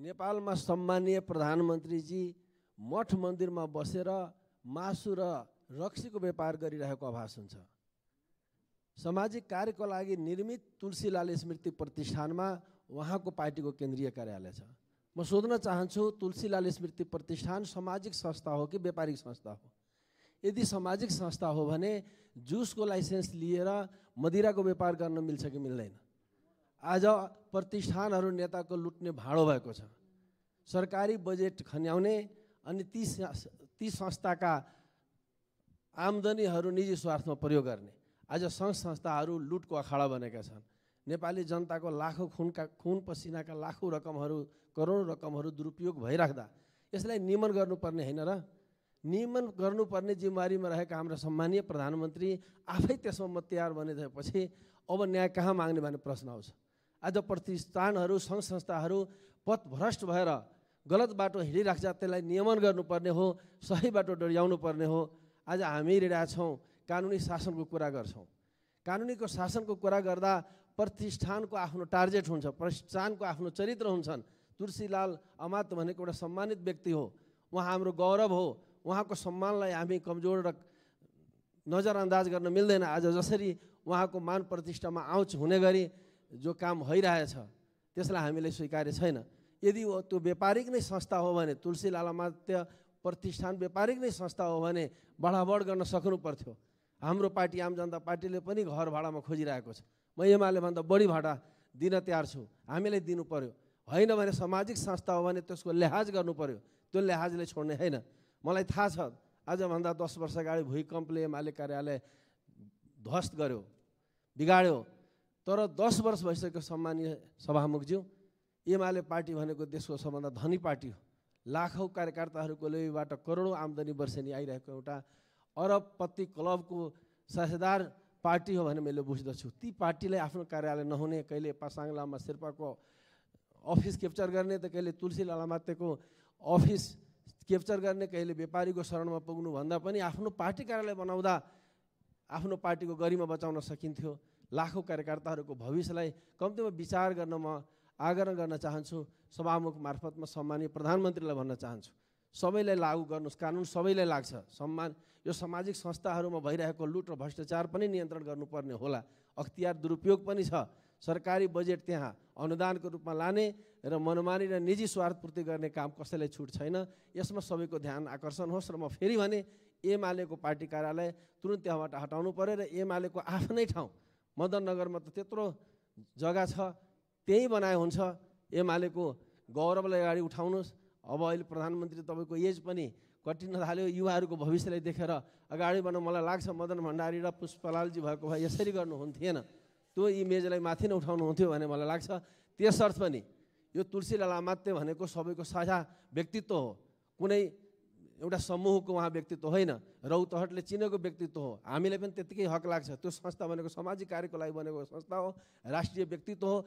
नेपालमा सम्मानीय प्रधानमन्त्रीजी मठ मन्दिरमा बसेर मासु र रक्सीको व्यापार गरिरहेको आभास हुन्छ। सामाजिक कार्यको लागि निर्मित तुलसीलाल स्मृति प्रतिष्ठानमा उहाँको पार्टीको केन्द्रीय कार्यालय छ। म सोध्न चाहन्छु, तुलसीलाल स्मृति प्रतिष्ठान सामाजिक संस्था हो कि व्यापारिक संस्था हो? यदि सामाजिक संस्था हो भने जुसको लाइसेन्स लिएर मदिराको व्यापार गर्न मिल्छ कि मिल्दैन? आज प्रतिष्ठानहरू नेताको लुट्ने भाँडो भएको छ। सरकारी बजेट खन्याउने अनि ती संस्थाका आम्दानीहरू निजी स्वार्थमा प्रयोग गर्ने। आज सङ्घ संस्थाहरू लुटको अखाडा बनेका छन्। नेपाली जनताको लाखौँ खुन पसिनाका लाखौँ रकमहरू, करोडौँ रकमहरू दुरुपयोग भइराख्दा यसलाई नियमन गर्नुपर्ने होइन र? नियमन गर्नुपर्ने जिम्मेवारीमा रहेका हाम्रा सम्मानीय प्रधानमन्त्री आफै त्यसमा मत्यार बनिदिएपछि अब न्याय कहाँ माग्ने भन्ने प्रश्न आउँछ। आज प्रतिष्ठानहरू, सङ्घ संस्थाहरू पथभ्रष्ट भएर गलत बाटो हिँडिराख्छ, त्यसलाई नियमन गर्नुपर्ने हो, सही बाटो डोर्याउनु पर्ने हो। आज हामी हिँडिरहेका छौँ, कानुनी शासनको कुरा गर्छौँ। कानुनीको शासनको कुरा गर्दा प्रतिष्ठानको आफ्नो टार्गेट हुन्छ, प्रतिष्ठानको आफ्नो चरित्र हुन्छन्। तुलसीलाल अमात्य भनेको एउटा सम्मानित व्यक्ति हो, उहाँ हाम्रो गौरव हो। उहाँको सम्मानलाई हामी कमजोर र नजरअन्दाज गर्न मिल्दैन। आज जसरी उहाँको मान प्रतिष्ठामा आउँच हुने गरी जो काम भइरहेछ त्यसलाई हामीले स्वीकार्य छैन। यदि त्यो व्यापारिक नै संस्था हो भने, तुलसीलाल अमात्य प्रतिष्ठान व्यापारिक नै संस्था हो भने बढाबढ गर्न सक्नु पर्थ्यो। हाम्रो पार्टी आम जनता पार्टीले पनि घर भाडामा खोजिरहेको छ। म एमाले भन्दा बढी भाडा दिन तयार छु, हामीले दिनु पर्यो। होइन भने सामाजिक संस्था हो भने त्यसको लिहाज गर्नु पर्यो, त्यो लिहाजले छोड्ने होइन। मलाई थाहा छ, आजभन्दा 10 वर्ष अगाडि भूकम्पले एमाले कार्यालय ध्वस्त गर्यो, बिगाड्यो। तर 10 वर्ष भइसक्यो सम्मानीय सभामुखज्यू, एमाले पार्टी भनेको देशको सबभन्दा धनी पार्टी हो। लाखौँ कार्यकर्ताहरूको लेबाट करोडौँ आम्दानी वर्षेनी आइरहेको एउटा अरबपति क्लबको साझेदार पार्टी हो भने मैले बुझ्दछु। ती पार्टीलाई आफ्नो कार्यालय नहुने, कहिले पासाङ लामा शेर्पाको अफिस क्याप्चर गर्ने, त कहिले तुलसीलाल अमात्यको अफिस क्याप्चर गर्ने, कहिले व्यापारीको शरणमा पुग्नु भन्दा पनि आफ्नो पार्टी कार्यालय बनाउँदा आफ्नो पार्टीको गरिमा बचाउन सकिन्थ्यो। लाखौँ कार्यकर्ताहरूको भविष्यलाई कम्तीमा विचार गर्न म आग्रह गर्न चाहन्छु। सभामुख मार्फतमा सम्मानीय प्रधानमन्त्रीलाई भन्न चाहन्छु, सबैलाई लागू गर्नुहोस्, कानुन सबैलाई लाग्छ। यो सामाजिक संस्थाहरूमा भइरहेको लुट र भ्रष्टाचार पनि नियन्त्रण गर्नुपर्ने होला। अख्तियार दुरुपयोग पनि छ। सरकारी बजेट त्यहाँ अनुदानको रूपमा लाने र मनमानी र निजी स्वार्थपूर्ति गर्ने काम कसैलाई छुट छैन। यसमा सबैको ध्यान आकर्षण होस्। र म फेरि भने एमालेको पार्टी कार्यालय तुरुन्त त्यहाँबाट हटाउनु पर्यो र एमालेको आफ्नै ठाउँ मदननगरमा त त्यत्रो जग्गा छ, त्यही बनाए हुन्छ। एमालेको गौरवलाई अगाडि उठाउनुहोस्। अब अहिले प्रधानमन्त्री तपाईँको एज पनि कटिन थाल्यो, युवाहरूको भविष्यलाई देखेर अगाडि बढ्न मलाई लाग्छ मदन भण्डारी र पुष्पलालजी भएको भए यसरी गर्नुहुन्थेन, त्यो इमेजलाई माथि नै उठाउनुहुन्थ्यो भन्ने मलाई लाग्छ। त्यसर्थ पनि यो तुलसीलाल अमात्य भनेको सबैको साझा व्यक्तित्व हो, कुनै एउटा समूहको उहाँ व्यक्तित्व होइन, रौतहटले चिनेको व्यक्तित्व हो। हामीलाई पनि त्यत्तिकै हक लाग्छ। त्यो संस्था भनेको सामाजिक कार्यको लागि बनेको संस्था हो, राष्ट्रिय व्यक्तित्व हो।